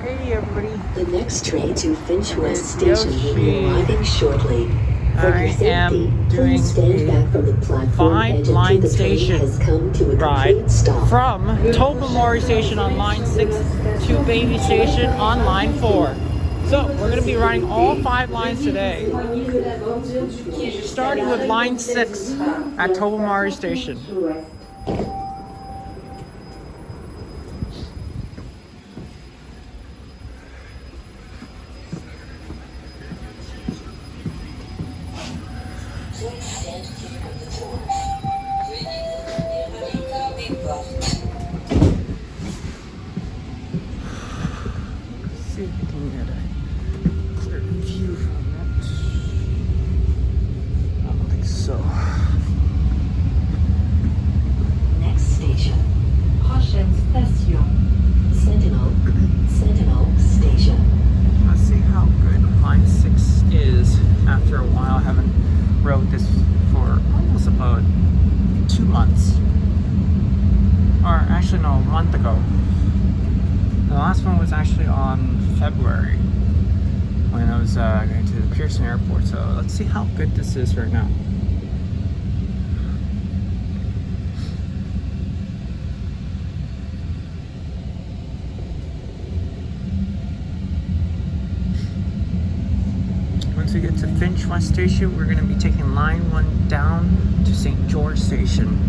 Hey everybody. The next train to Finch West Station will be arriving shortly. For your safety, please stand back from the platform edge until the train has come to a complete stop. From Tobermory Station on line 6 to Bayview Station on line 4. So we're going to be riding all 5 lines today, starting with line 6 at Tobermory Station. See if we can get a clear view from it. I don't think so. Next station. Prochaine station. Sentinel Station. Let's see how good line 6 is after a while. I haven't rode this for almost about 2 months. Or actually no, a month ago. The last one was actually on February when I was going to the Pearson Airport. So let's see how good this is right now. Once we get to Finch West Station, we're going to be taking line 1 down to St. George Station.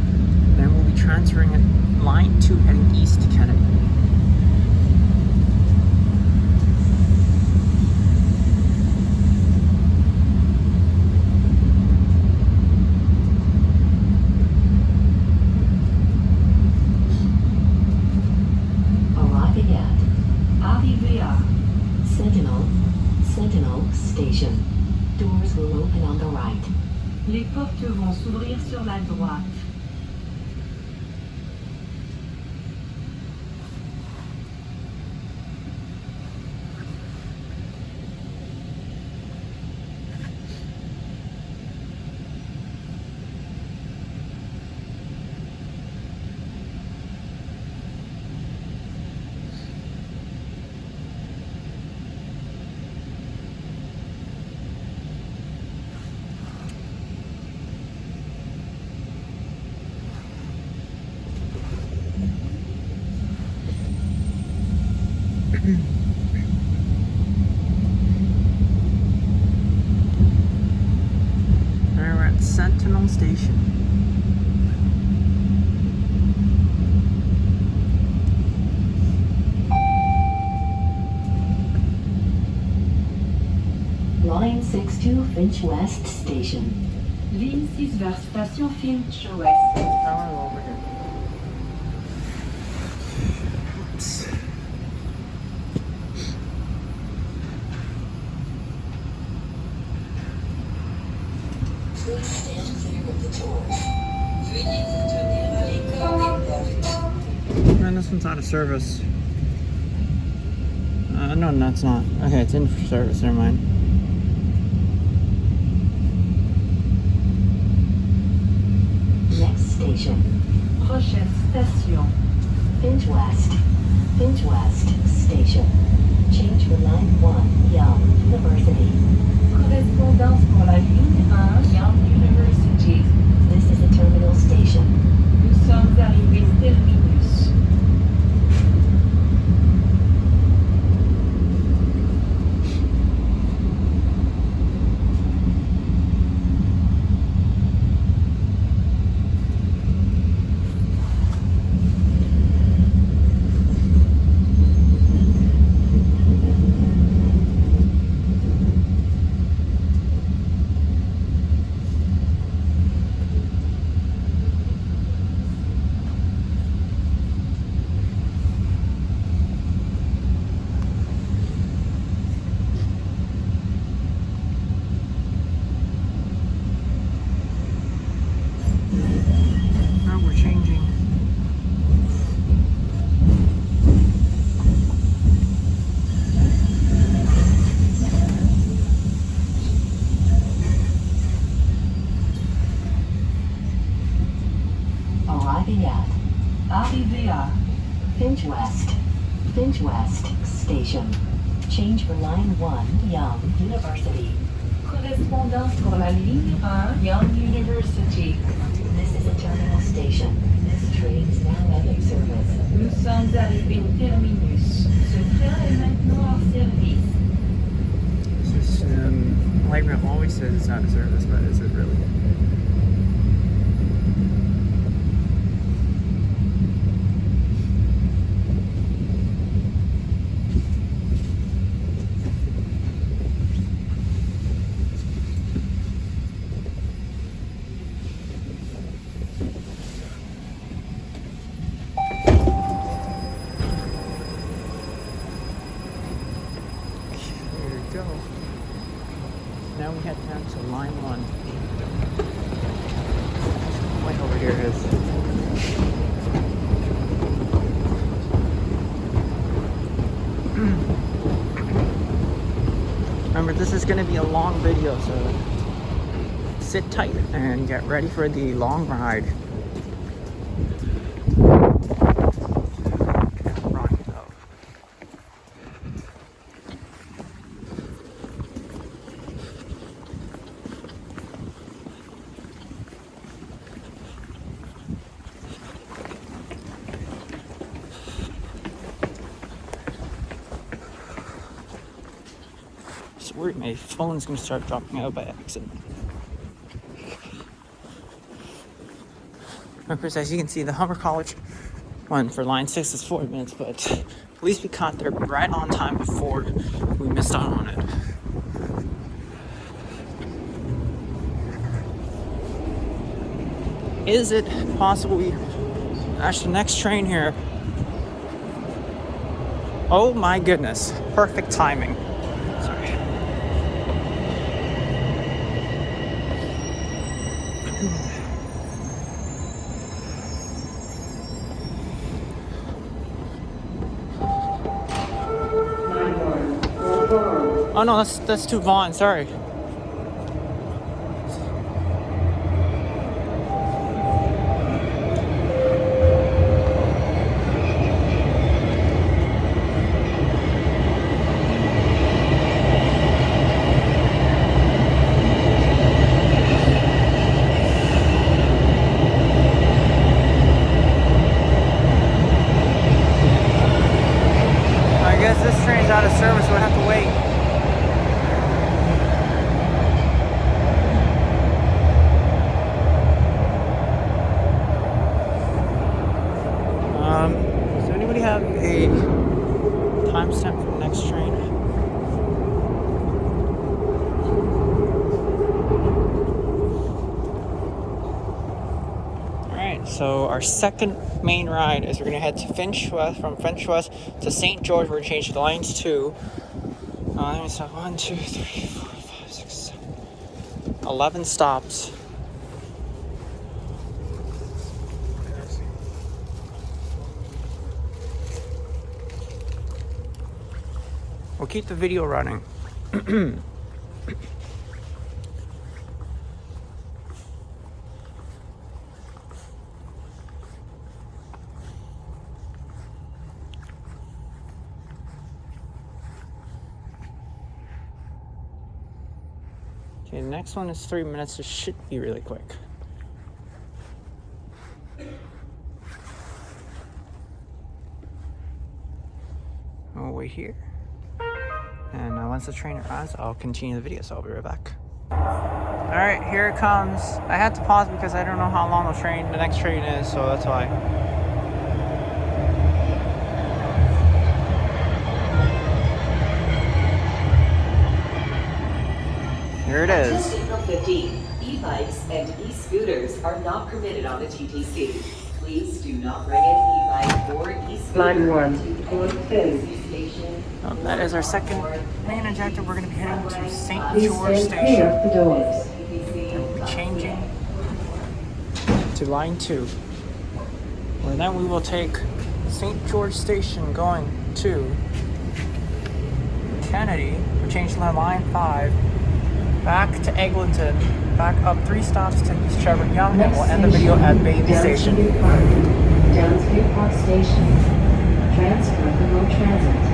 Then we'll be transferring at line 2 heading east to Kennedy. Arriving at Sentinel Station. Doors will open on the right. Les portes vont s'ouvrir sur la droite. We're at Sentinel Station. Line 6 to Finch West Station. Ligne 6 vers station Finch West. Over here. Please stand clear of the doors. Veuillez vous tenir à l'écart des portes. Man, this one's out of service. No, it's not. Okay, it's in for service. Never mind. Next station. Prochaine station. Finch West Station. Change for line 1, Yonge University. Correspondance pour la ligne 1 Yonge University. This is a terminal station. Nous sommes arrivés terminus. Now we're changing. Arriving at Arrivé à Finch West Station. Change for line 1, Yonge University. Correspondance pour la ligne 1 Yonge University. This is a terminal station. This train is now out of service. Nous sommes arrivés au terminus. Ce train est maintenant en service. It's just, light rail always says it's out of service, but is it really? Go. Now we head down to line 1. Point over here is. Remember, this is going to be a long video, so sit tight and get ready for the long ride. Worried my phone's gonna start dropping out by accident. Of course, as you can see, the Humber College one for line 6 is 4 minutes, but at least we caught there right on time before we missed out on it. Is it possible we actually next train here? Oh my goodness, perfect timing. Oh no, that's too Vaughn, sorry. I guess this train's out of service, we'll have to wait. Does anybody have a timestamp for the next train? Alright, so our second main ride is we're going to head to Finch West, from Finch West to St. George. We're going to change to lines 2. Let me stop. 1, 2, 3, 4, 5, 6, 7, 11 stops. We'll keep the video running. Okay, the next one is 3 minutes. This should be really quick. We'll wait here. And once the train arrives, I'll continue the video, so I'll be right back. Alright, here it comes. I had to pause because I don't know how long the next train is, so that's why. Here it is. Until April 15, e-bikes and e-scooters are not permitted on the TTC. Please do not bring an e-bike or e-scooter Line 1, to the TTC station. Oh, that is our second main objective. We're going to be heading to St. Please George stand clear of Station. the doors. We'll be changing to line 2. And then we will take St. George Station going to Kennedy. We'll change to line 5. Back to Eglinton. Back up 3 stops to Sheppard-Yonge. And we'll end the video at Bayview Station. Downsview Park Station. Transfer for road transit.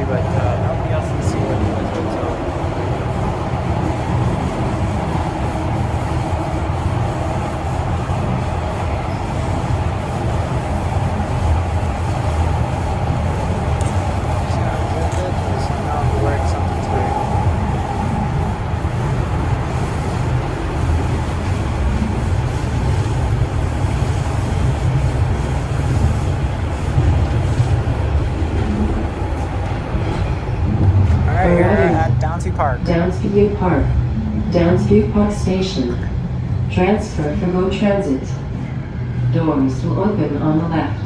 but nobody else can see what it was. So. Downsview Park. Downsview Park Station. Transfer for GO Transit. Doors will open on the left.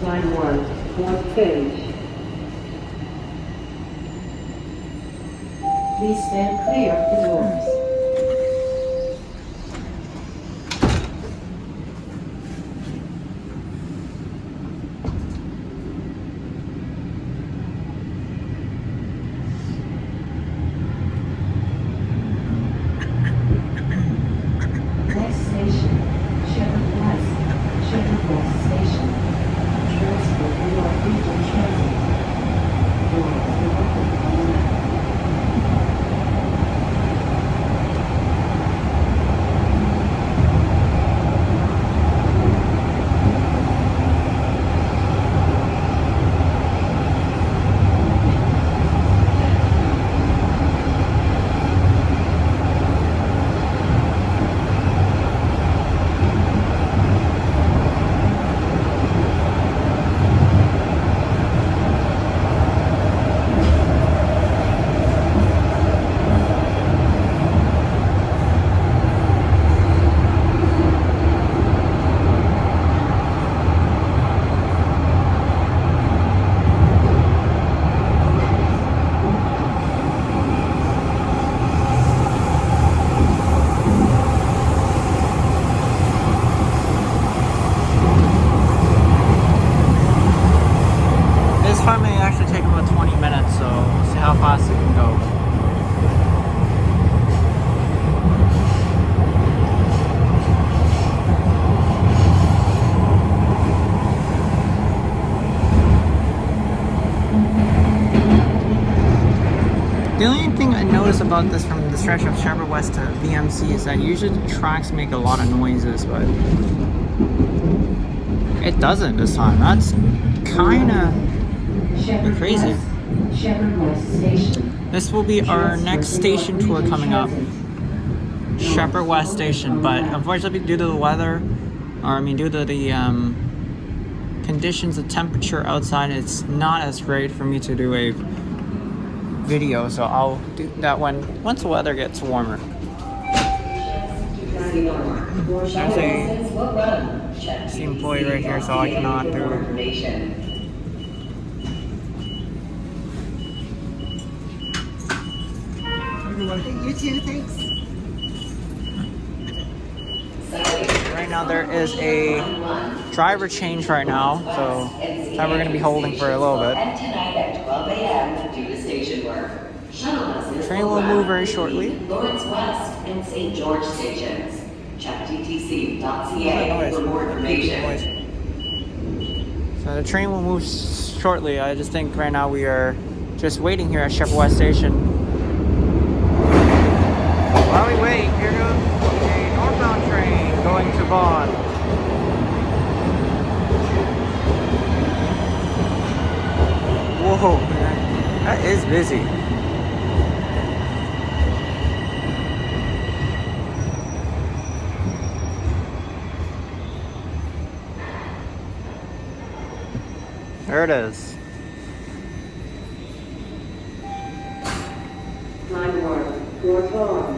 Line 1, fourth stage. Please stand clear of the doors. Next station, Sheppard-West Station. Transfer for North Region Transit. Doors will open on the left. The only thing I noticed about this from the stretch of Sheppard-West to VMC is that usually the tracks make a lot of noises, but it doesn't this time. That's kind of crazy. Sheppard-West Station. This will be our next station tour coming up. Sheppard-West Station, but unfortunately due to the weather, due to the conditions, the temperature outside, it's not as great for me to do a video, so I'll do that once the weather gets warmer. There's the employee right here, so I cannot do it. You too, thanks. Right now there is a driver change right now, so that we're going to be holding for a little bit. And tonight at 12 a.m. to do the station work. Shuttle buses Train will move very shortly. Lawrence West and St. George stations. Check TTC.ca for more information. So the train will move shortly. I just think right now we are just waiting here at Sheppard-West Station. While we wait, here goes a northbound train going to Vaughan. Whoa, that is busy. There it is. Line 1, North Vaughan.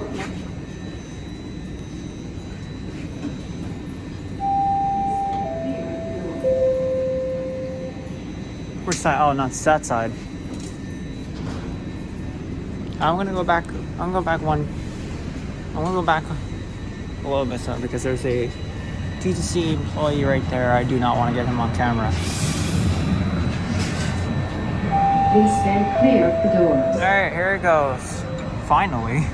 Which side? Oh, not that side. I'm gonna go back a little bit so because there's a TTC employee right there. I do not want to get him on camera. Please stand clear of the doors. Alright, here it goes. Finally.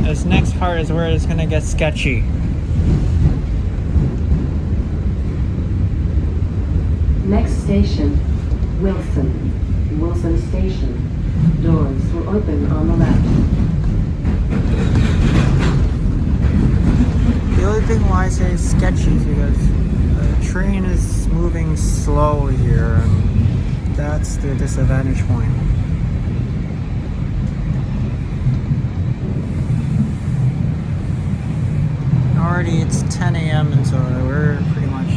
This next part is where it's gonna get sketchy. Next station, Wilson Station. Doors will open on the left. The only thing why I say sketchy is because the train is moving slowly here, and that's the disadvantage point. Already it's 10 a.m. and so we're pretty much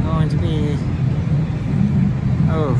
going to be, oh.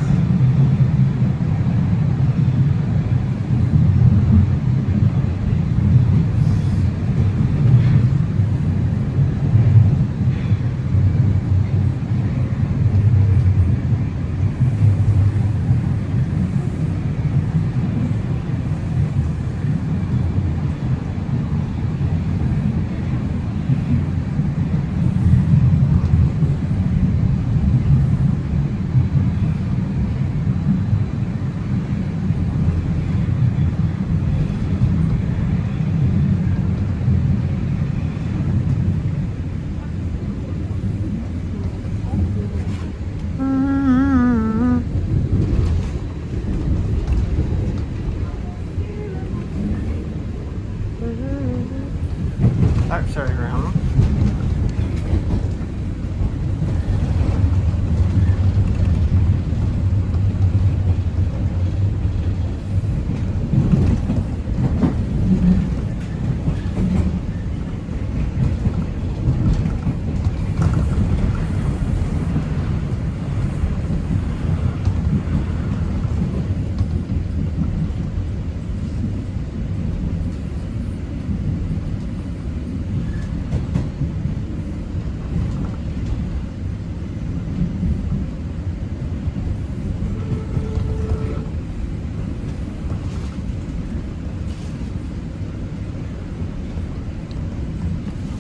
Sorry, Grandma.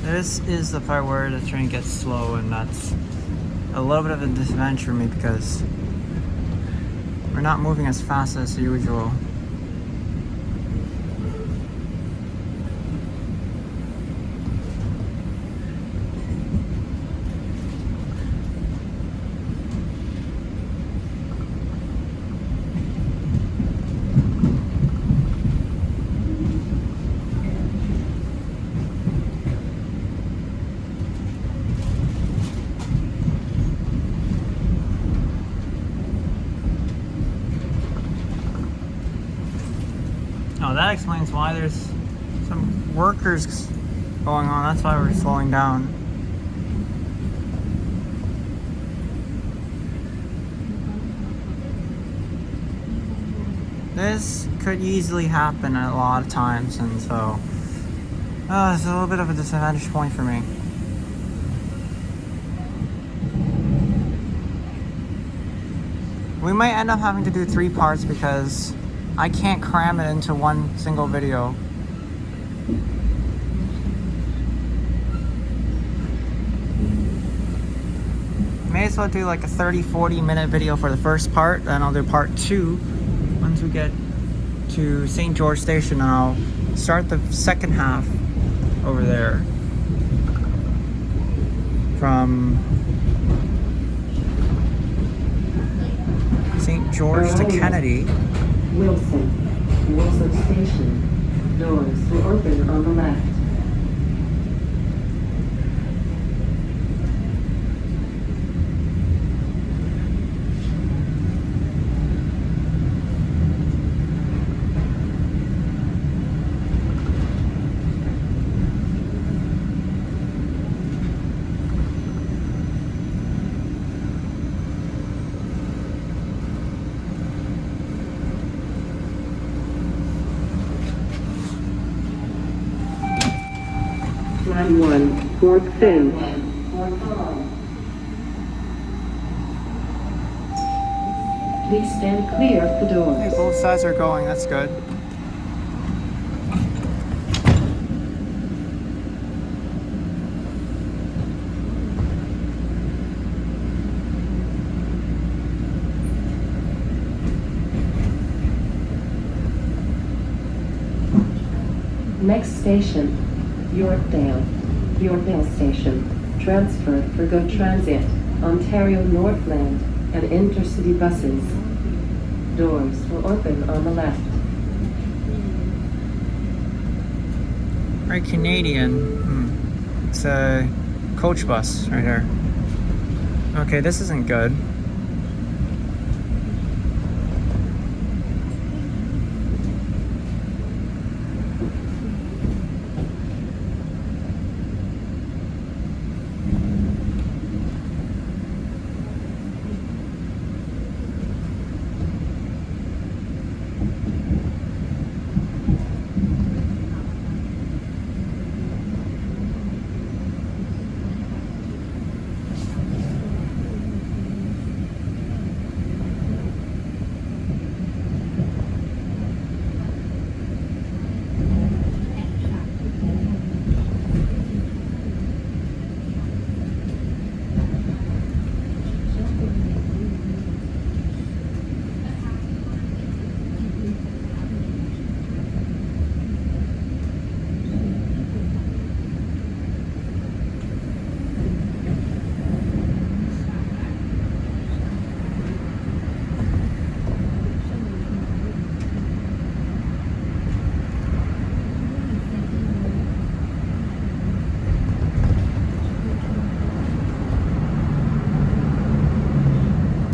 This is the part where the train gets slow, and that's a little bit of a disadvantage for me because we're not moving as fast as usual. Oh, that explains why there's some workers going on. That's why we're slowing down. This could easily happen a lot of times, and so it's a little bit of a disadvantage point for me. We might end up having to do 3 parts because I can't cram it into one single video. May as well do like a 30-40 minute video for the first part, then I'll do part 2 once we get to St. George Station, and I'll start the second half over there from St. George to Kennedy. Wilson Station. Doors will open on the left. Line 1, Fourth Finch. Please stand clear of the Hey, doors. both sides are going. That's good. Next station, Yorkdale. Yorkdale Station. Transfer for Go Transit, Ontario Northland, and intercity buses. Doors will open on the left. Very Canadian. It's a coach bus right here. Okay, this isn't good.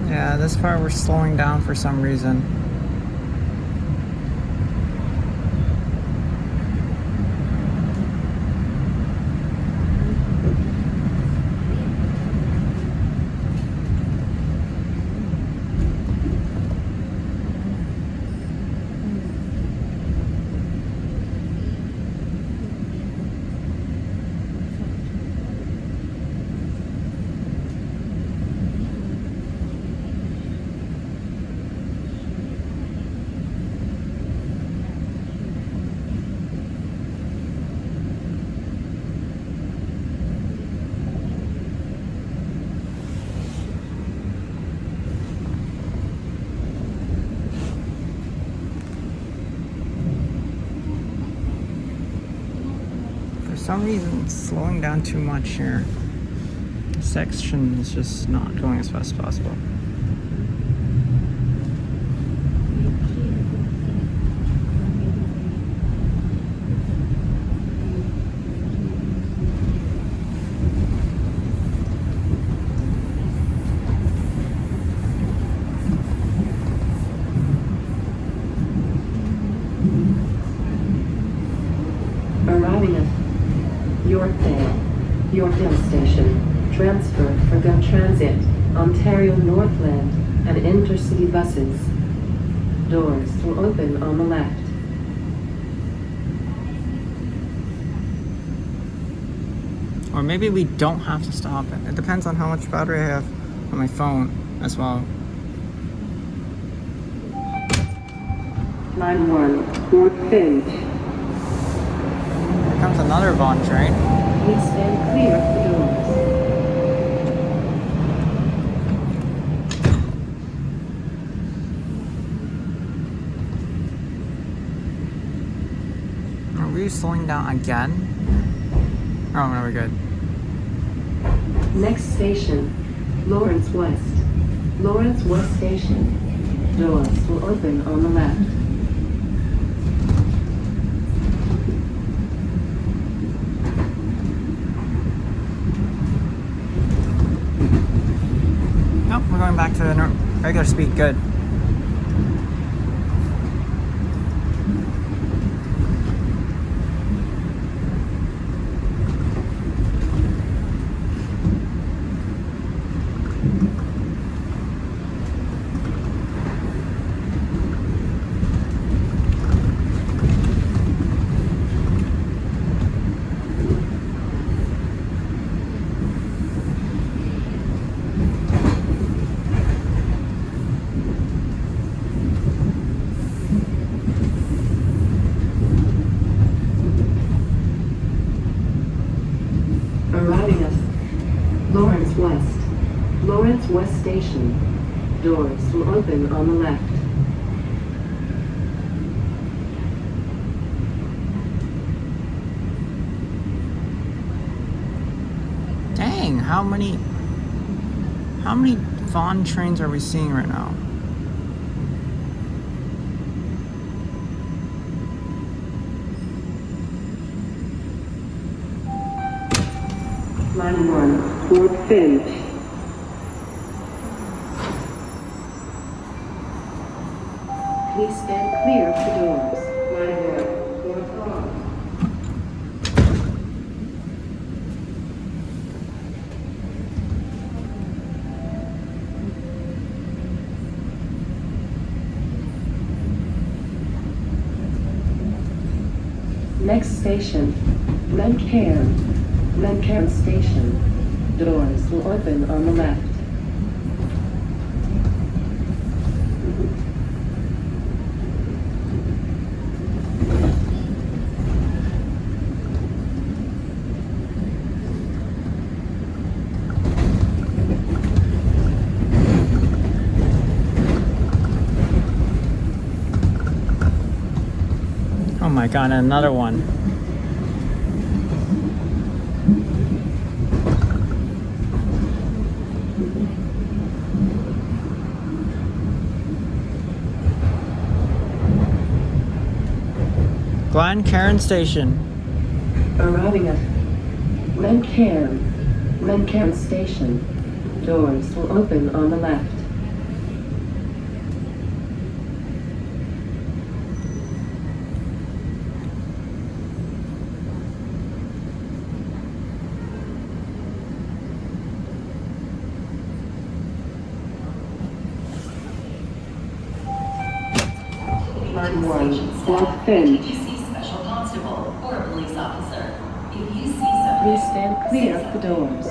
Yeah, this part we're slowing down for some reason. For some reason, it's slowing down too much here. This section is just not going as fast as possible. Arriving at Yorkdale Station. Transfer for Go Transit, Ontario Northland, and intercity buses. Doors will open on the left. Or maybe we don't have to stop it. It depends on how much battery I have on my phone as well. Line 1, Fort Finch. Here comes another Vaughan train. Please stand clear of the doors. Are we slowing down again? Oh, no, we're good. Next station, Lawrence West. Lawrence West Station. Doors will open on the left. Nope, we're going back to regular speed. Good. Finch West Station. Doors will open on the left. Dang, how many Vaughan trains are we seeing right now? Line 1, Fort Finch. Please stand clear of the doors. Line 1, Fort Finch. Next station, Glencairn Station. Doors will open on the left. Oh my god, another one. Glencairn Station. Arriving at Glencairn Station. Doors will open on the left. Line 1, Fort Finch. TTC special constable or a police officer. If you see Please something, stand clear of the doors.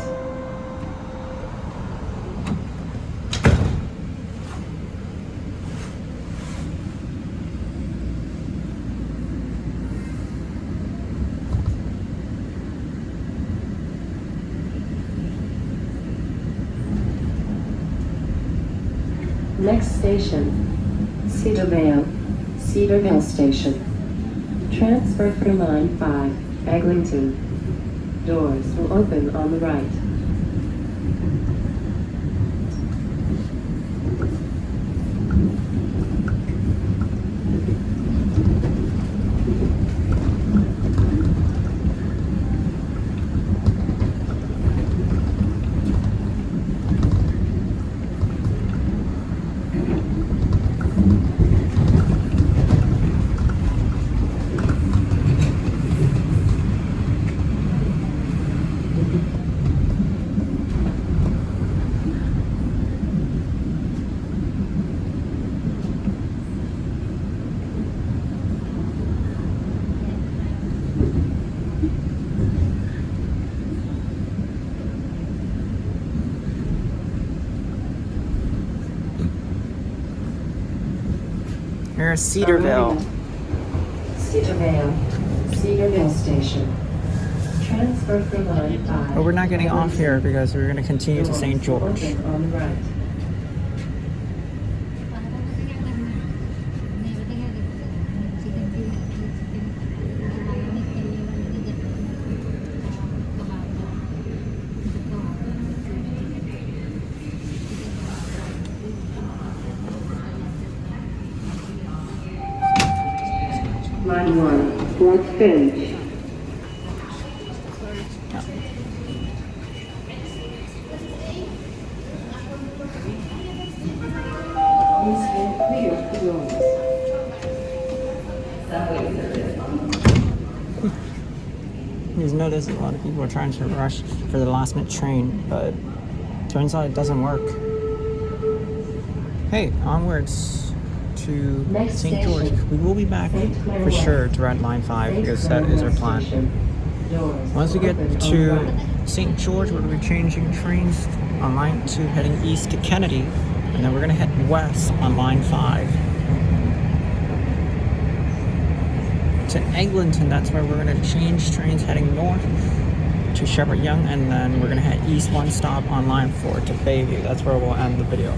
Next station, Cedarvale Station. Transfer for line 5, Eglinton. Doors will open on the right. Here's Cedarville. Cedarvale Station. Transfer for line 5. But we're not getting off here because we're going to continue to St. George. Open on the right. Line 1, Fort Finch. Please stand clear of the doors. You've noticed a lot of people are trying to rush for the last minute train, but turns out it doesn't work. Hey, onwards to Next St. George. station, We will be back St. Clair for sure West. to ride line 5 St. because Clair that is our West plan. Station. Doors Once we get open on the to right. St. George, we're going to be changing trains on line 2 heading east to Kennedy, and then we're going to head west on line 5 to Eglinton. That's where we're going to change trains heading north to Sheppard-Yonge, and then we're gonna head east one stop on line 4 to Bayview. That's where we'll end the video.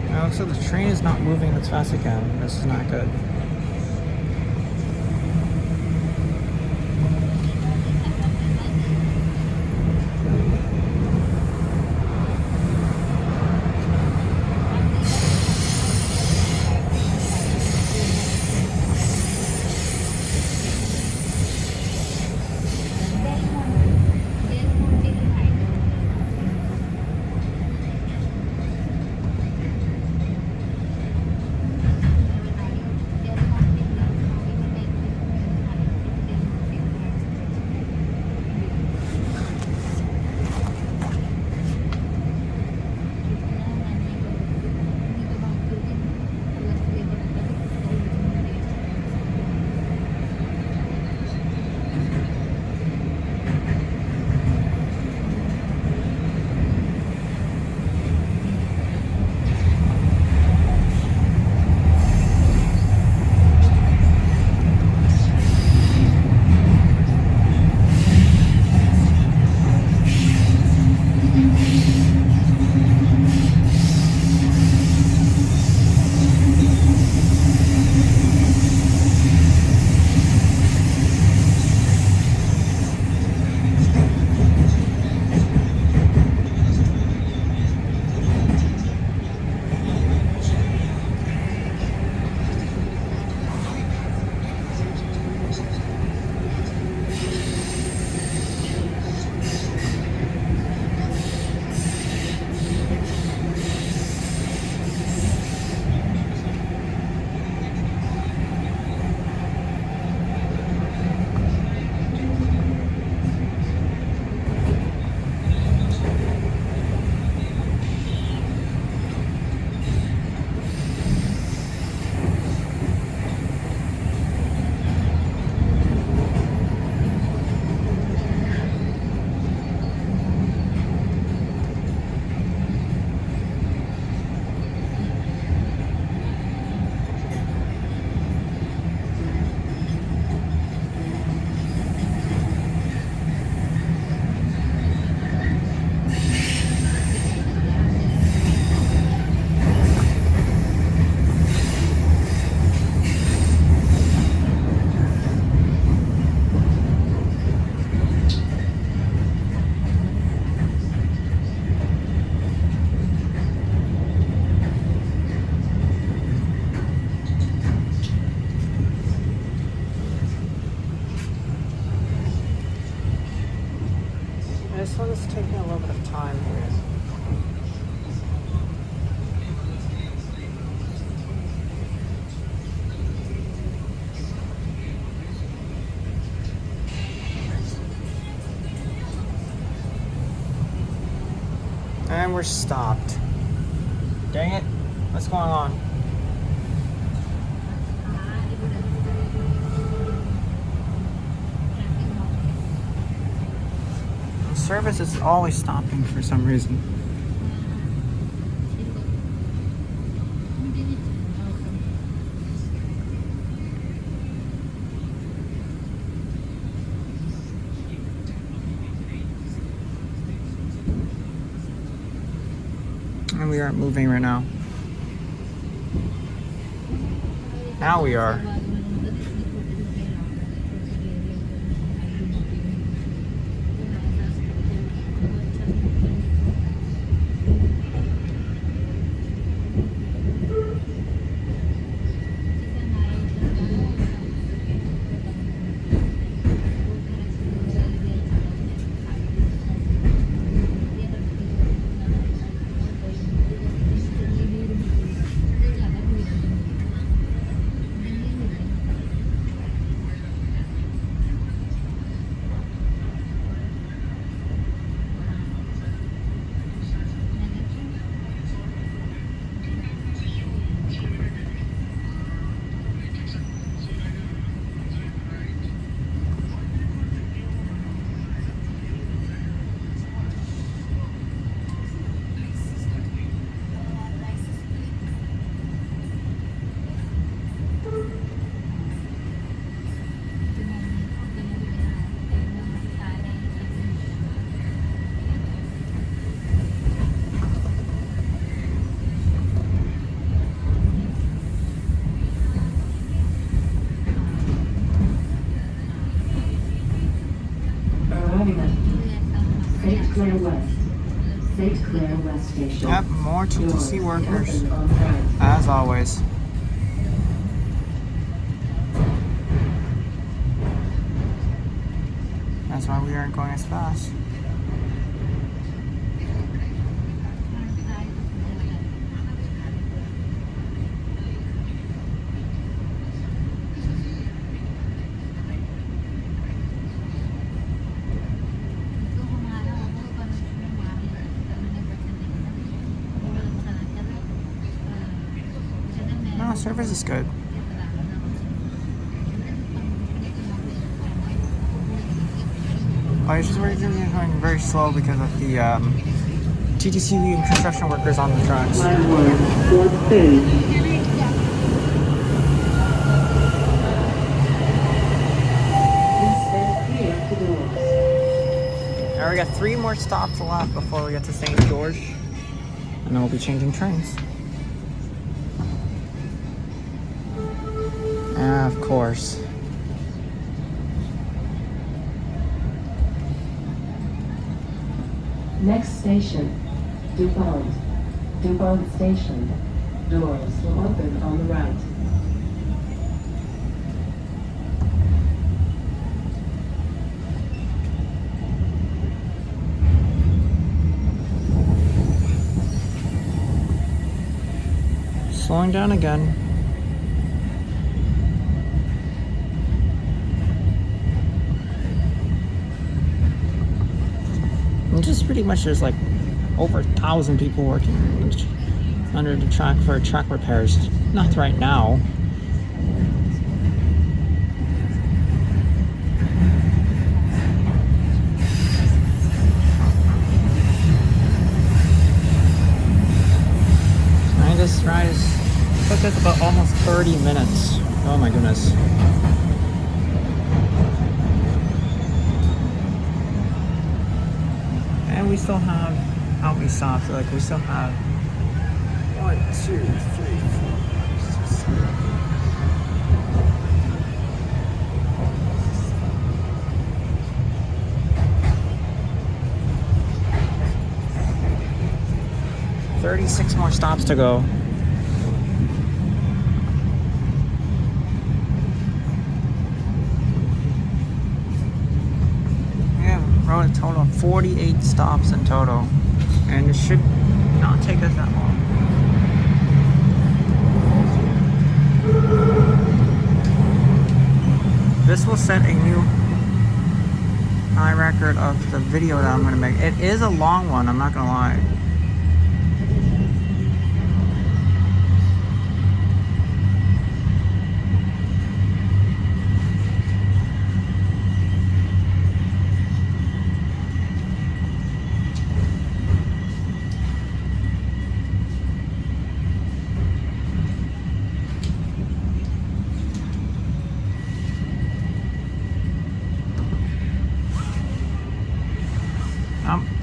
Now, so the train is not moving as fast again. This is not good. This one is taking a little bit of time here. And we're stopped. Dang it. What's going on? Service is always stopping for some reason. And we aren't moving right now. Now we are. Clare West Station. Yep, more TTC Doors will workers, open on the right. as always. That's why we aren't going as fast. No, service is good. Oh, it's just we're going very slow because of the TTC and construction workers on the tracks. Line 1, fourth stage. Please stand clear to doors. Now we got 3 more stops left before we get to St. George, and then we'll be changing trains. Of course. Next station, DuPont. DuPont Station. Doors will open on the right. Slowing down again. And just pretty much there's like over 1,000 people working under the track for track repairs. Not right now. This ride took us about almost 30 minutes. Oh my goodness. And we still have how many stops? Like we still have 1, 2, 3, 4, 5, 6, 7. $36 more stops to go. We have rode a total of 48 stops in total, and it should not take us that long. This will set a new high record of the video that I'm going to make. It is a long one, I'm not going to lie.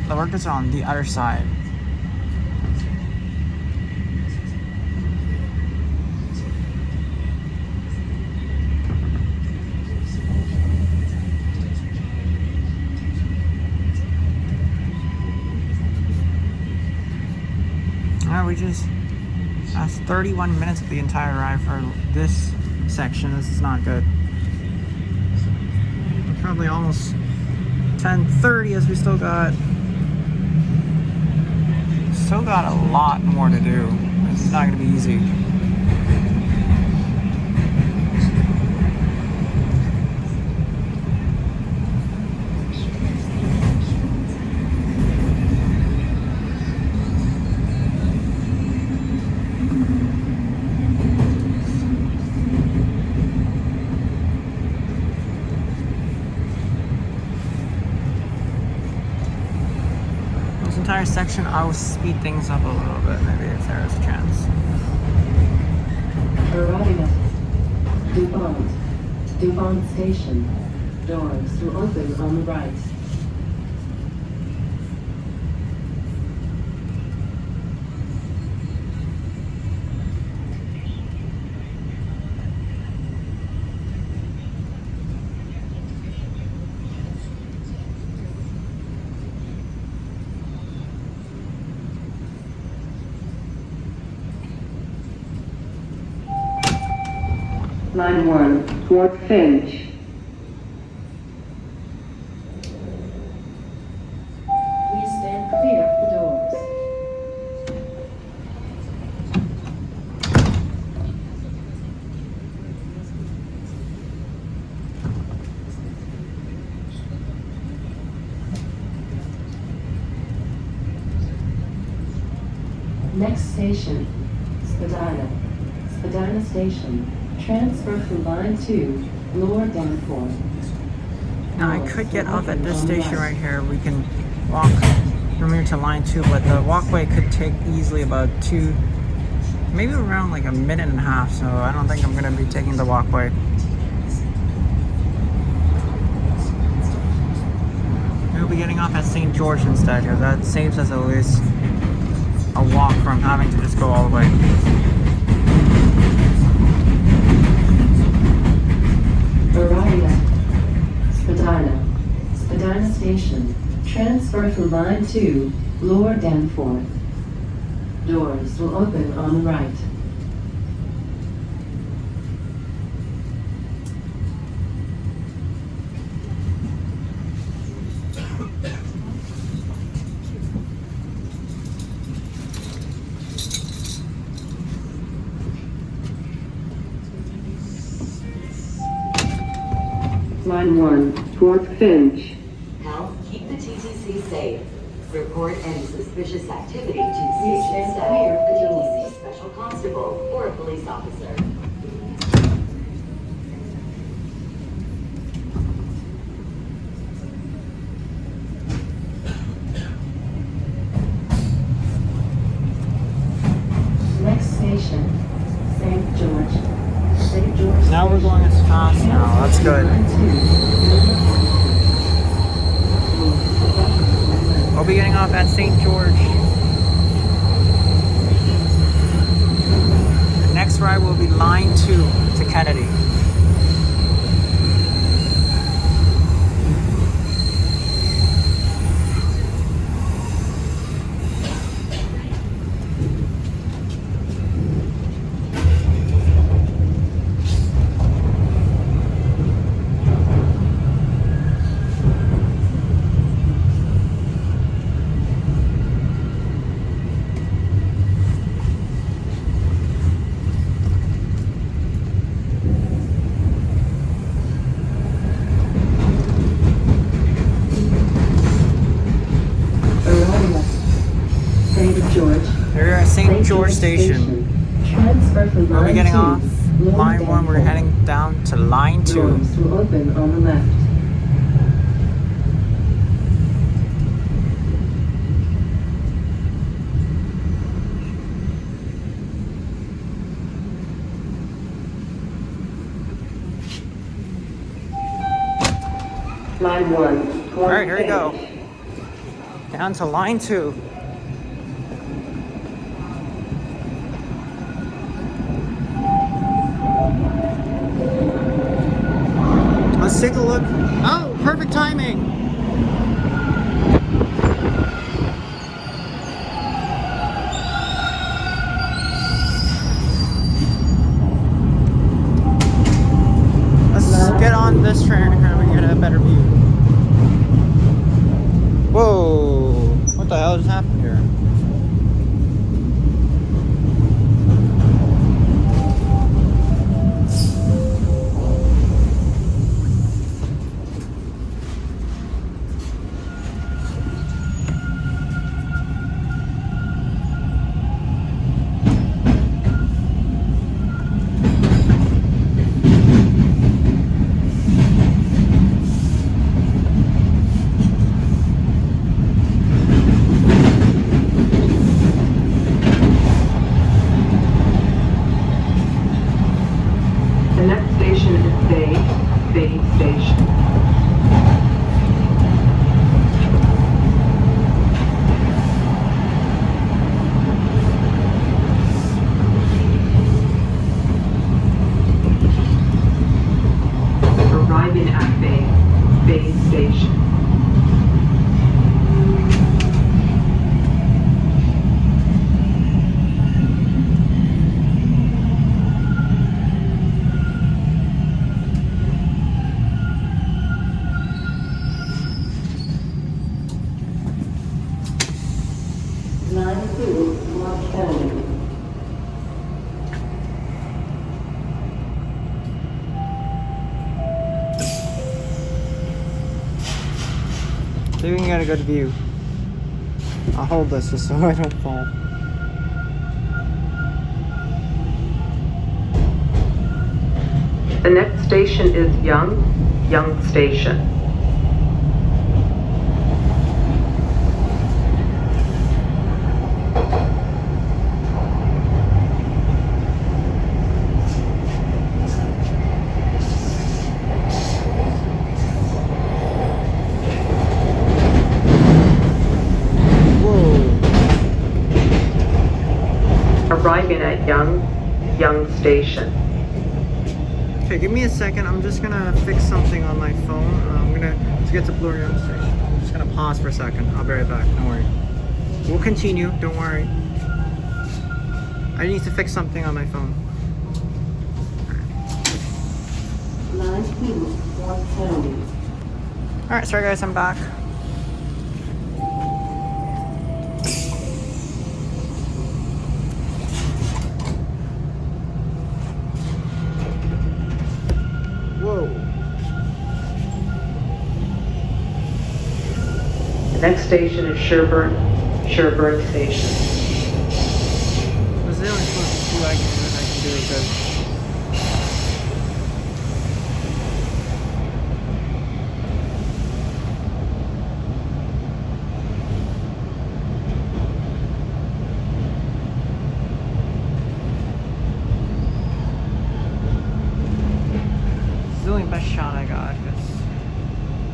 The workers are on the other side. Alright, we just that's 31 minutes of the entire ride for this section. This is not good. Probably almost 10:30 as we still got a lot more to do. This is not going to be easy. Entire section, I will speed things up a little bit, maybe if there is a chance. Arriving at DuPont Station. Doors will open on the right. Line 1, towards Finch. Please stand clear of the doors. Next station, Spadina. Spadina Station. Transfer from line 2, Lower Danforth. Now I could get off at this station right here. We can walk from here to line 2, but the walkway could take easily about 2, maybe around like a minute and a half. So I don't think I'm gonna be taking the walkway. We'll be getting off at St. George instead, because that saves us at least a walk from having to just go all the way. Spadina. Spadina Station. Transfer from line 2, Lower Danforth. Doors will open on the right. Line 1, towards Finch. Help keep the TTC safe. Report any suspicious activity to station staff, a TTC special constable, or a police officer. Next station, St. George. St. George. Now we're going as fast now. That's good. We'll be getting off at St. George. The next ride will be line 2 to Kennedy. We're at St. George Station. We'll be getting off line 1. We're heading down to line 2. Doors will open on the left. Line 1. Alright, here we go. Down to line 2. Let's take a look. Oh, perfect timing. Let's get on this train here. We can get a better view. Whoa! What the hell just happened here? The next station is Bayview Station. Arriving at Bayview Station. So we can get a good view. I'll hold this just so I don't fall. The next station is Yonge Station. Arriving at Yonge Station. Okay, give me a second. I'm just gonna fix something on my phone. I'm gonna to get to Bayview Station. I'm just gonna pause for a second. I'll be right back. Don't worry. We'll continue. Don't worry. I need to fix something on my phone. Line 2, 170. All right, sorry guys, I'm back. Whoa. The next station is Sheppard-Yonge Station. There's the only closest to I can do because. It's the only best shot I got because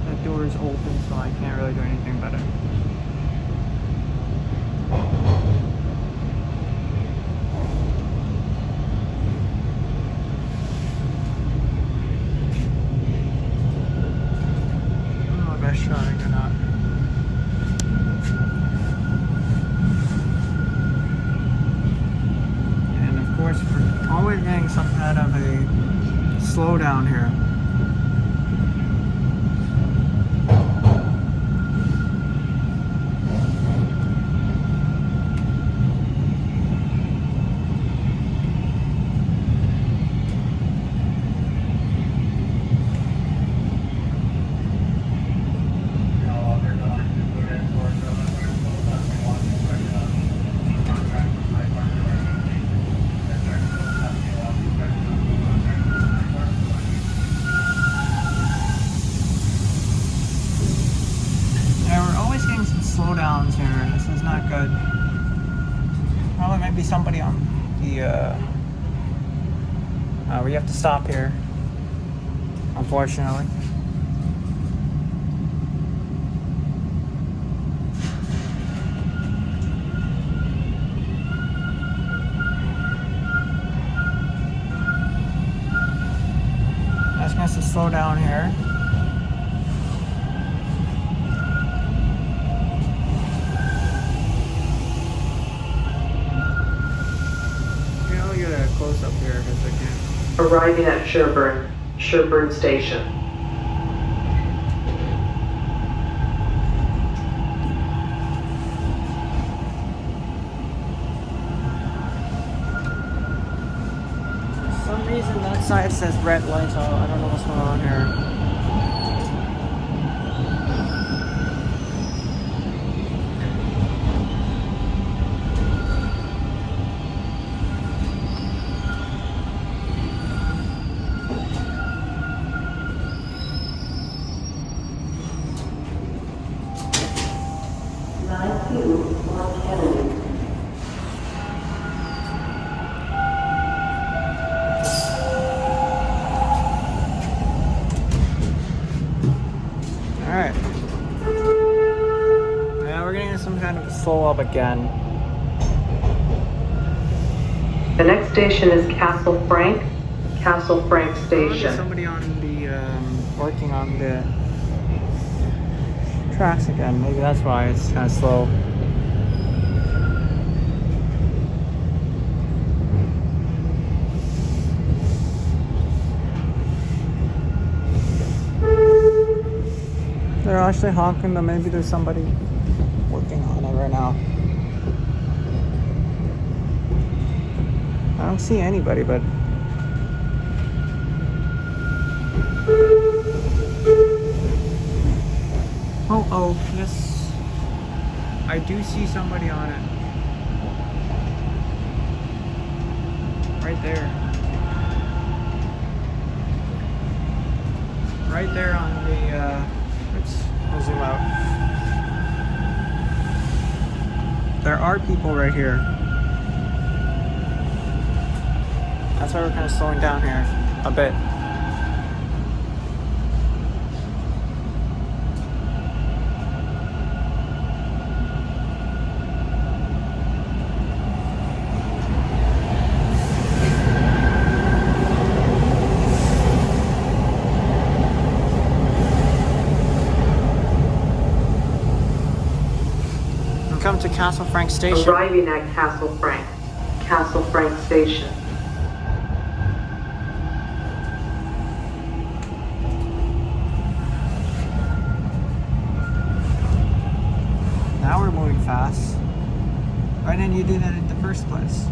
that door is open, so I can't really do anything better. Best shotting or not. And of course, we're always getting some kind of a slowdown here. Slowdowns here. This is not good. Well, there might be somebody on the we have to stop here, unfortunately. Asking us to slow down here. Close up here because I can't. Arriving at Sheppard Station. For some reason that side says red lights. So I don't know what's going on here. Alright. Now we're getting some kind of a slow up again. The next station is Castle Frank Station. There's somebody on the working on the tracks again. Maybe that's why it's kind of slow. They're actually honking, but maybe there's somebody working on it right now. I don't see anybody, but oh, Yes, I do see somebody on it. Right there. Right there on the, I'll zoom out. There are people right here. That's why we're kind of slowing down here a bit. Come to Castle Frank Station. Arriving at Castle Frank Station. Now we're moving fast. Why didn't you do that in the first place?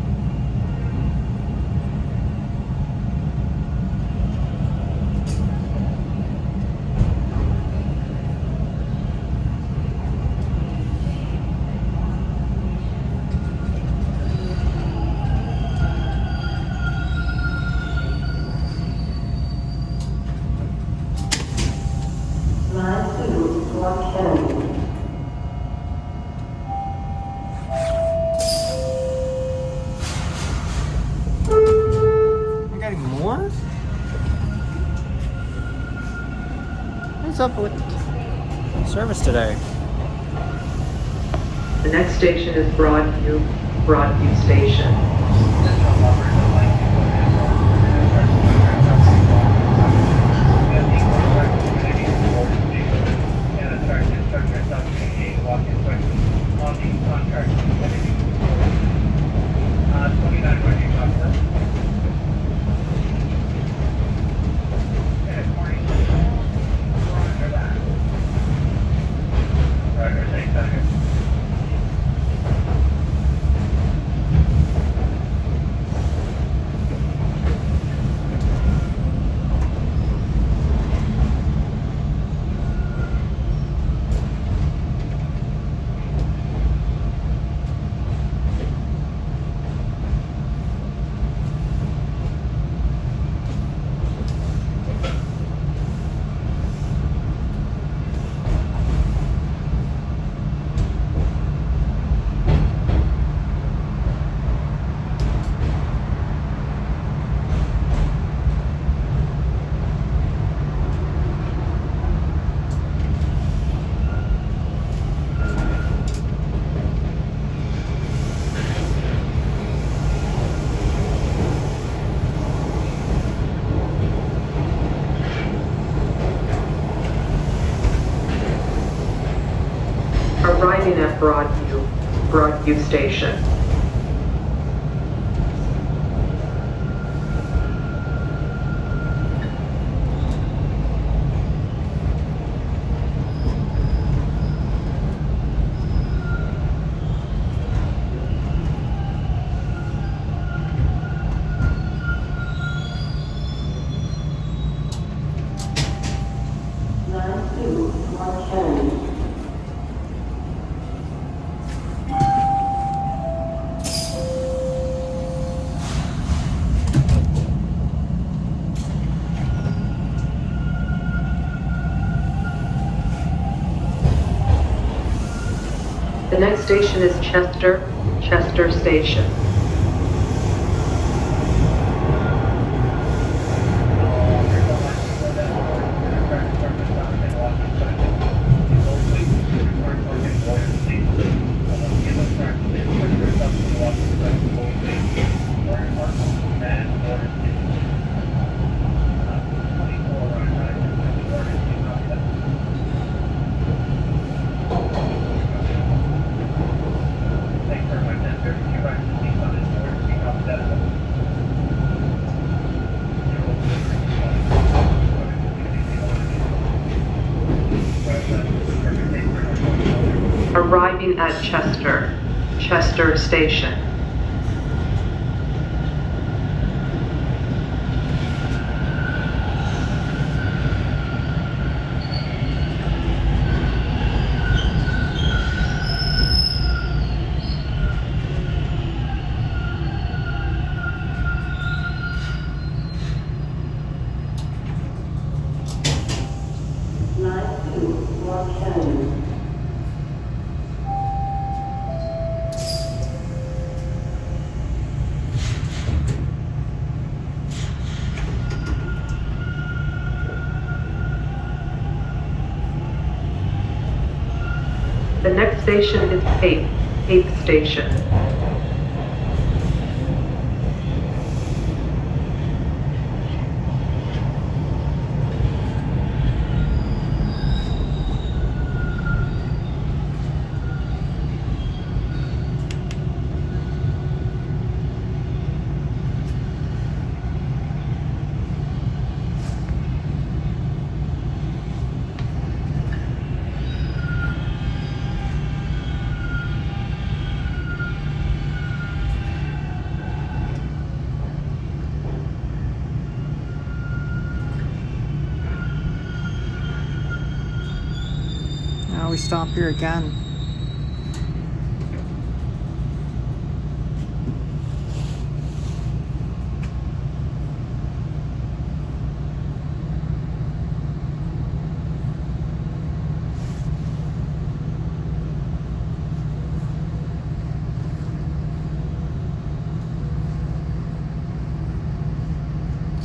You're getting more? What's up with service today? The next station is Broadview Station. Arriving at Broadview Station. The next station is Chester Station. Arriving at Chester Station. The next station is 8th Station. Now we stop here again.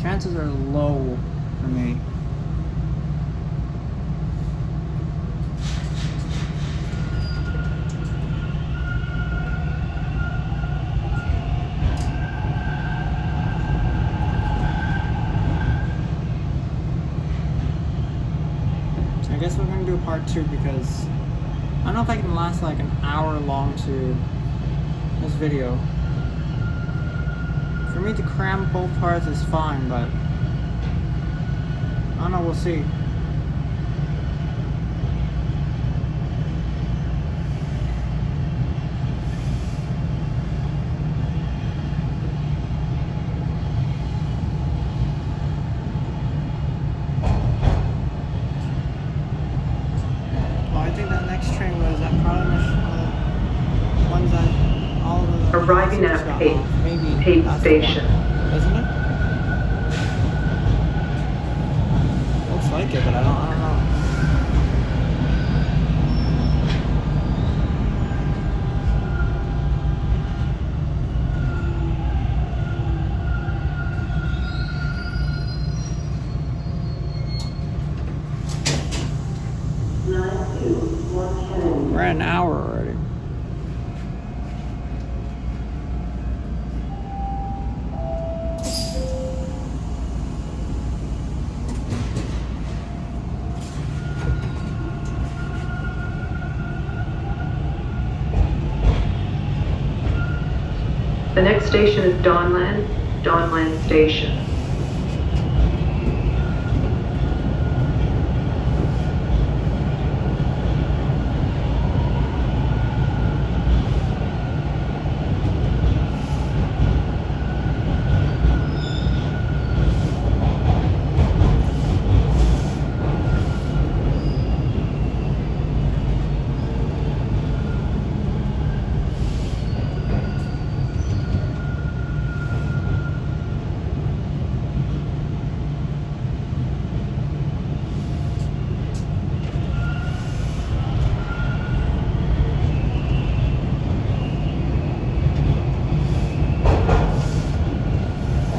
Chances are low for me. I guess we're gonna do part 2 because I don't know if I can last like an hour long to this video. For me to cram both parts is fine, but I don't know, we'll see. Arriving at 8th Station. Isn't it? Looks like it, but I don't know. 92110. We're at an hour already. The next station is Dawnland Station.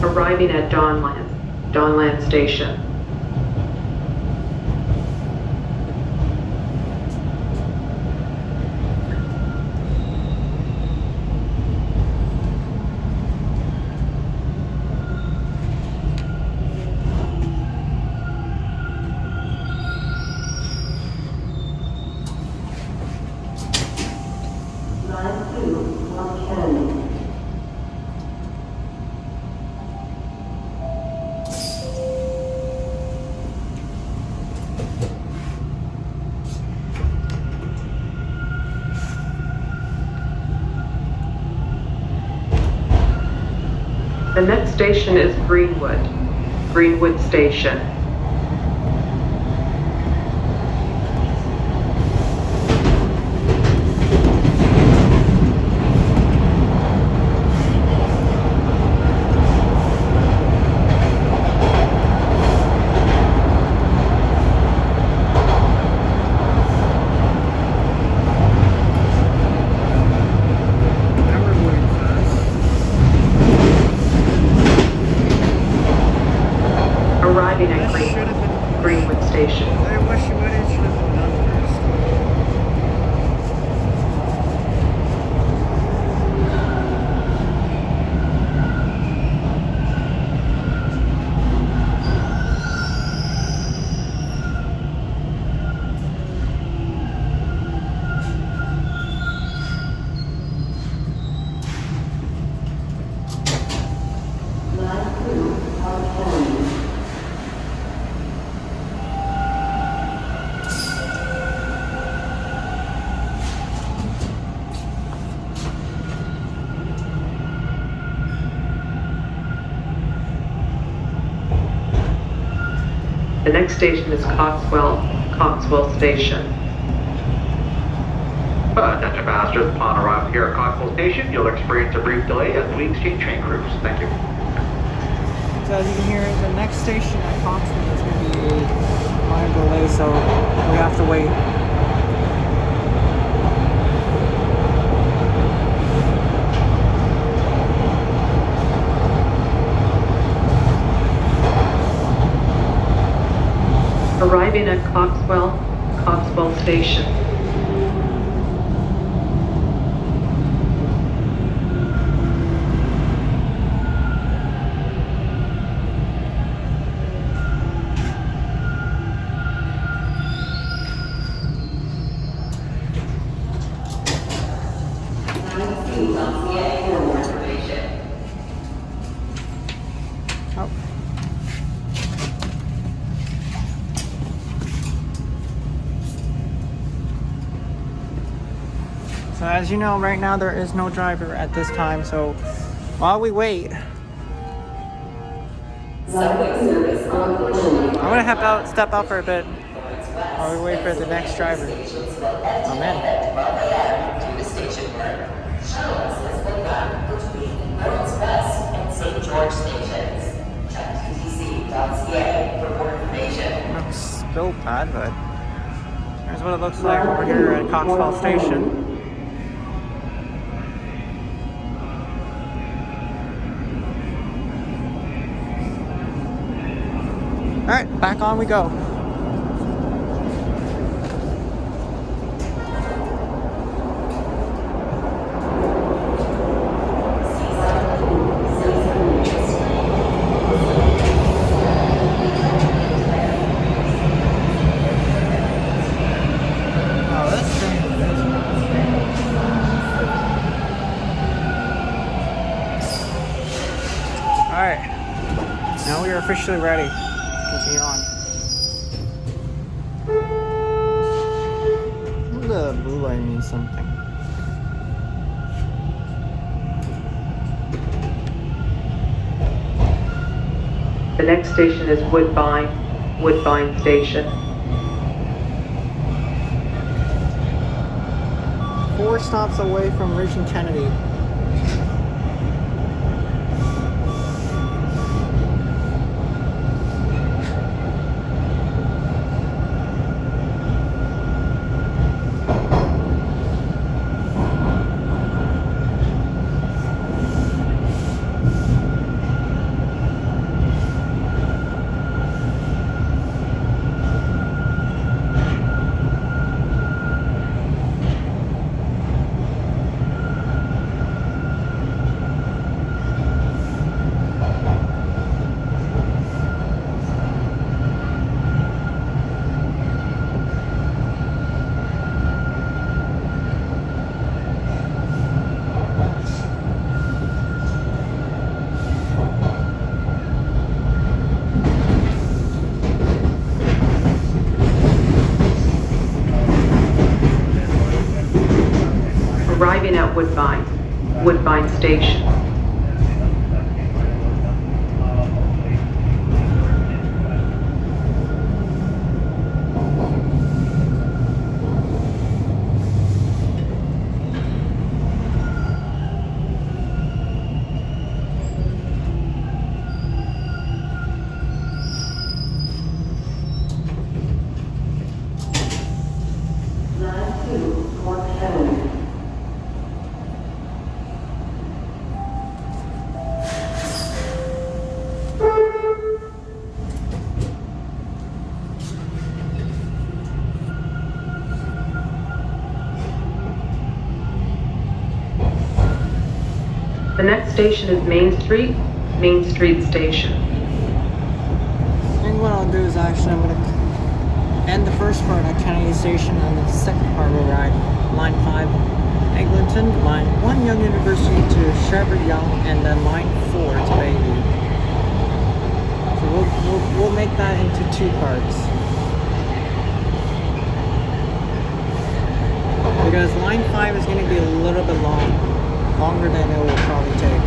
Arriving at Dawnland Station. The next station is Greenwood Station. Arriving at This should have been. Greenwood Station. I wish you would have should have been done first. The next station is Coxwell Station. Attention passengers, upon arrival here at Coxwell Station, you'll experience a brief delay as we exchange train crews. Thank you. So as you can hear, the next station at Coxwell is going to be a minor delay, so we have to wait. Arriving at Coxwell Station. Oh. So as you know, right now there is no driver at this time, so while we wait, I'm gonna step out for a bit while we wait for the next driver. Amen. To the station where shuttles has been run between Lawrence West and St. George stations. Check ttc.ca for more information. Looks still bad, but here's what it looks like over here at Coxwell Station. Alright, back on we go. Alright, now we are officially ready. Continue on. The blue line means something. The next station is Woodbine Station. 4 stops away from reaching Kennedy. Arriving at Woodbine Station. next station is Main Street Station. And what I'll do is actually I'm going to end the first part at Kennedy Station, and the second part will ride Line 5 Eglinton, Line 1 Yonge University to Sheppard-Yonge, and then Line 4 to Bayview. So we'll make that into 2 parts. Because Line 5 is going to be a little bit longer than it will probably take.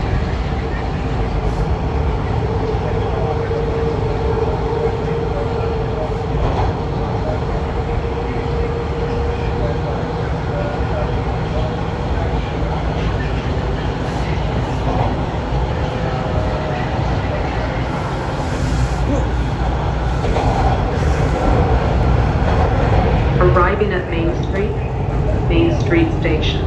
Arriving at Main Street Station.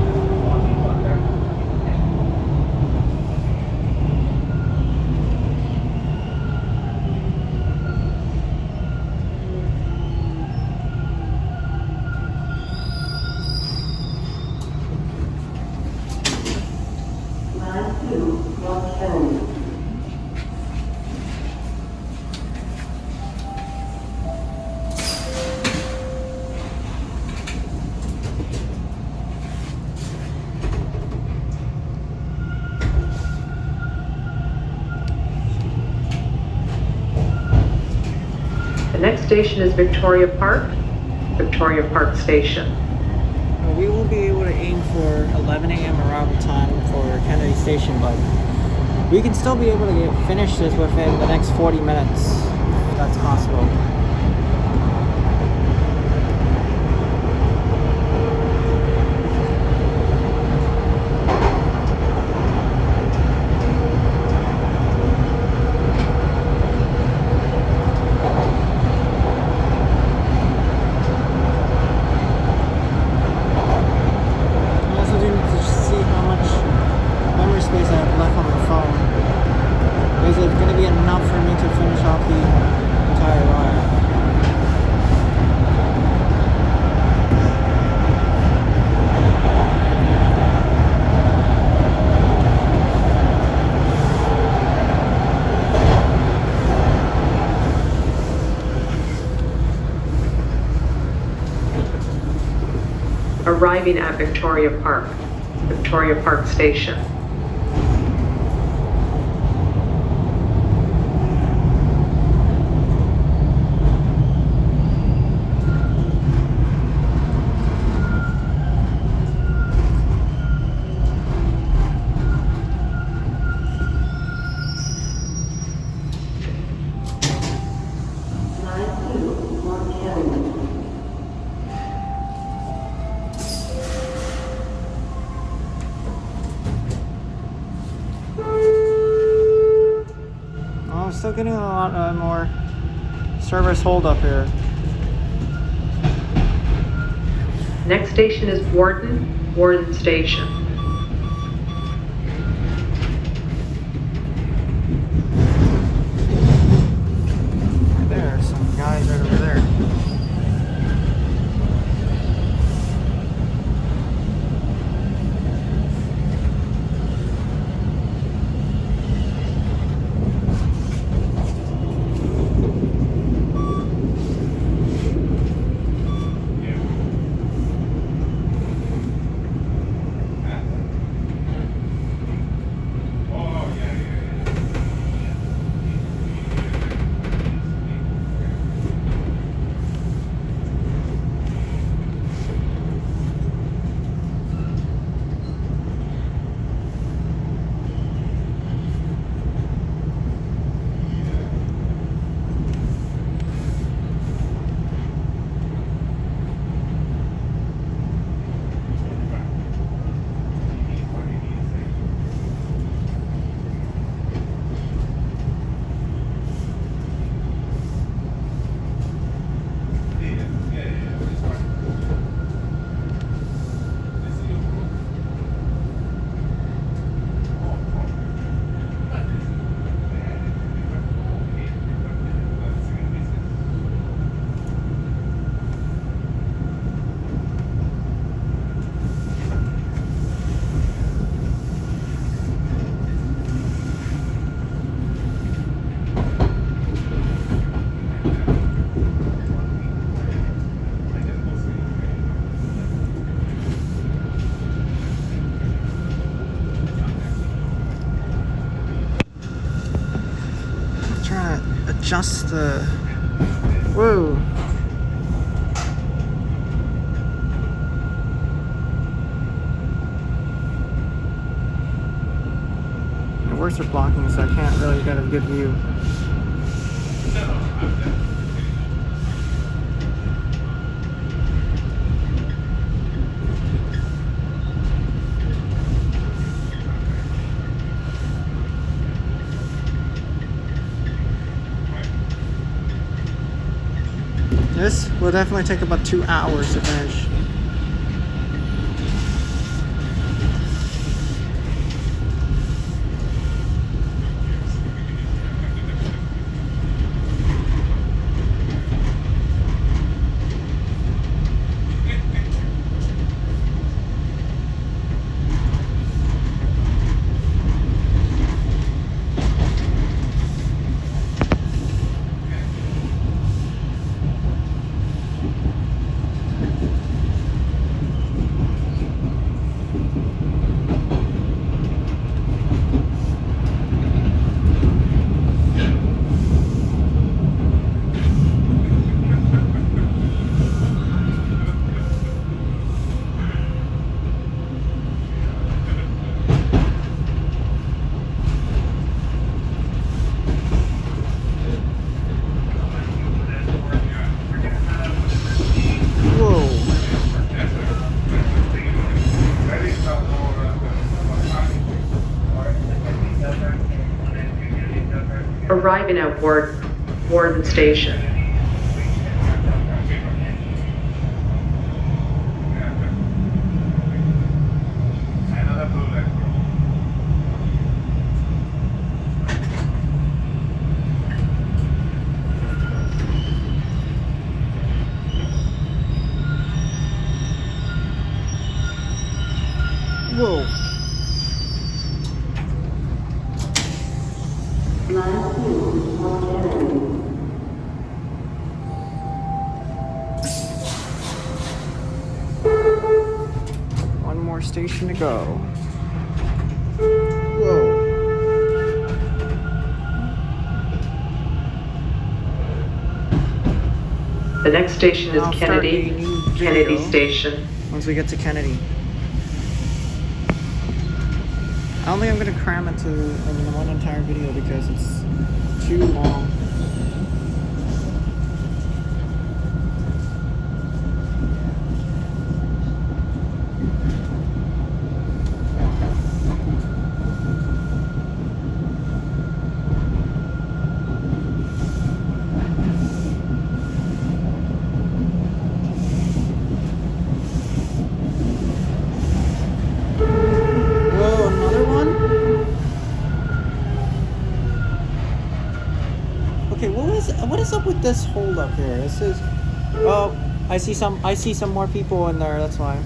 Line 2, North Kennedy. The next station is Victoria Park Station. We will be able to aim for 11 a.m. arrival time for Kennedy Station, but we can still be able to finish this within the next 40 minutes, if that's possible. Space I have left on my phone. Is it going to be enough for me to finish off the entire ride? Arriving at Victoria Park Station. Line 2, North Kennedy. Oh, I'm still getting a lot more service hold up here. Next station is Warden Station. There are some guys right over there. adjust the... Whoa. The worst are blocking, so I can't really get a good view. This will definitely take about 2 hours to finish. Arriving at Warden Station. Whoa. One more station to go. Whoa. The next station is I'll start a Kennedy new video Station. once we get to Kennedy. I don't think I'm gonna cram it to one entire video because it's too long. What is up with this hold up here? This is, oh, I see some more people in there. That's why.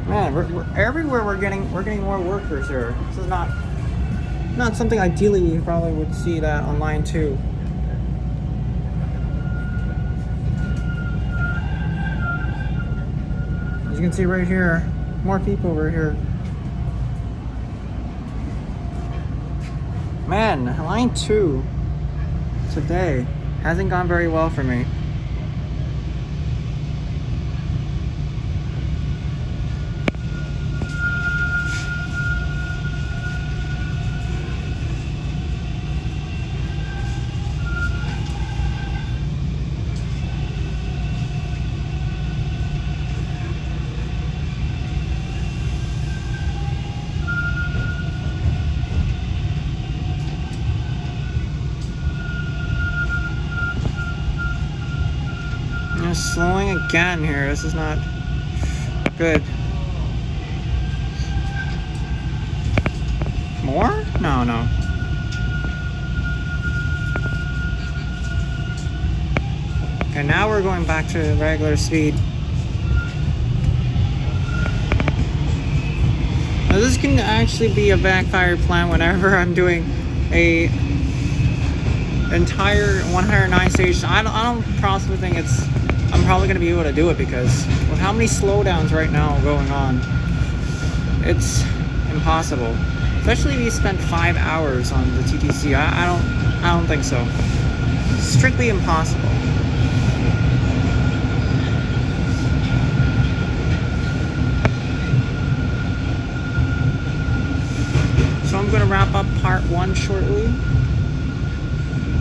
Man, we're everywhere. We're getting more workers here. This is not something ideally we probably would see that online too. As you can see right here, more people over here. Man, line 2 today hasn't gone very well for me. Slowing again here. This is not good. More? No. Okay, now we're going back to regular speed. Now this can actually be a backfire plan whenever I'm doing a entire 109 station. I don't possibly think I'm probably going to be able to do it because with how many slowdowns right now going on, it's impossible. Especially if you spend 5 hours on the TTC. I don't think so. Strictly impossible. So I'm gonna wrap up part 1 shortly.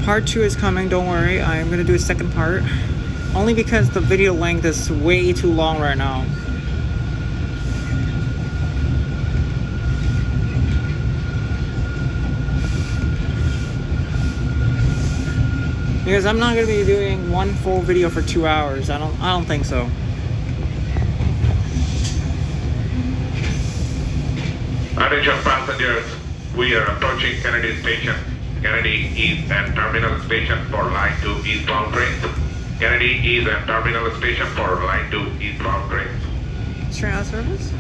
Part 2 is coming, don't worry. I'm gonna do a second part. Only because the video length is way too long right now. Because I'm not gonna be doing one full video for 2 hours. I don't think so. Attention passengers, we are approaching Kennedy Station. Kennedy is a terminal station for Line 2 eastbound trains. Kennedy is a terminal station for Line 2 eastbound trains. Train out of service?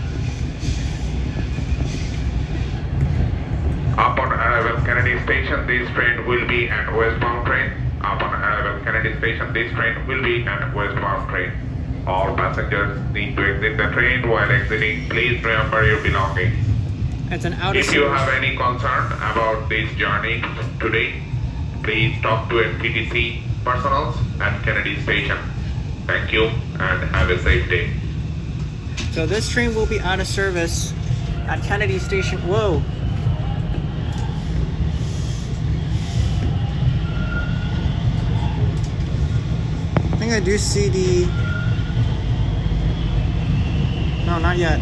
Upon arrival Kennedy Station, this train will be an westbound train. Upon arrival Kennedy Station, this train will be an westbound train. All passengers need to exit the train. While exiting, please remember your belongings. It's an outer If you have any concern about this journey today, please talk to TTC personnel at Kennedy Station. Thank you and have a safe day. So this train will be out of service at Kennedy Station. Whoa. I think I do see the... No, not yet.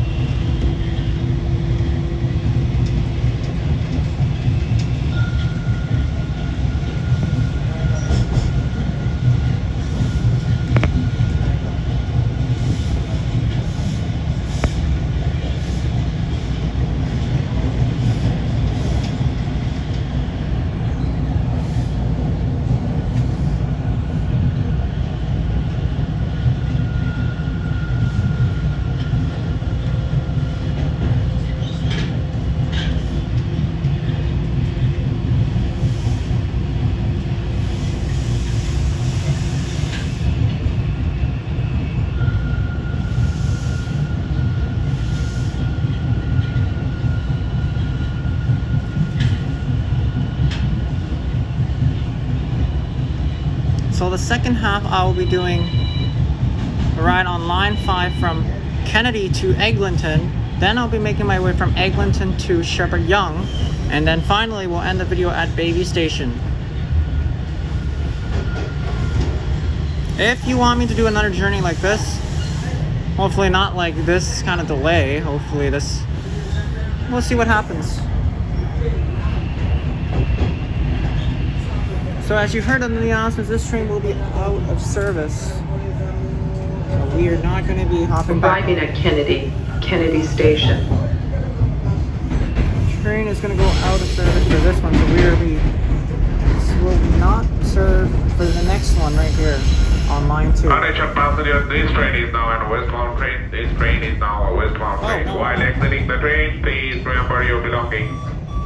So the second half I will be doing a ride on line 5 from Kennedy to Eglinton. Then I'll be making my way from Eglinton to Sheppard-Yonge. And then finally we'll end the video at Bayview Station. If you want me to do another journey like this, hopefully not like this kind of delay, hopefully this, we'll see what happens. So as you heard on the announcements, this train will be out of service. So we are not going to be hopping back. Arriving at Kennedy Station. The train is going to go out of service for this one, so this will not serve for the next one right here on line 2. Attention passengers, this train is now a westbound train. This train is now a westbound train. no. While exiting the train, please remember your belongings.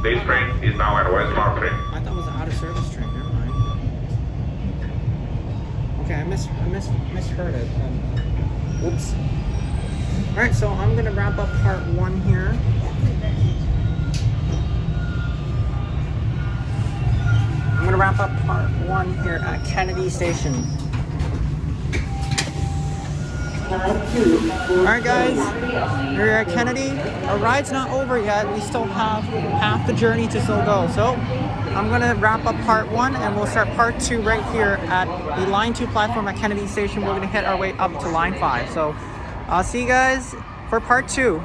This train is now a westbound train. I thought it was an out of service train. Never mind. Okay, I misheard it. Whoops. Alright, so I'm going to wrap up part 1 here. I'm going to wrap up part 1 here at Kennedy Station. Alright guys, we're at Kennedy. Our ride's not over yet. We still have half the journey to still go. So I'm going to wrap up part 1 and we'll start part 2 right here at the line 2 platform at Kennedy Station. We're going to hit our way up to line 5. So I'll see you guys for part 2.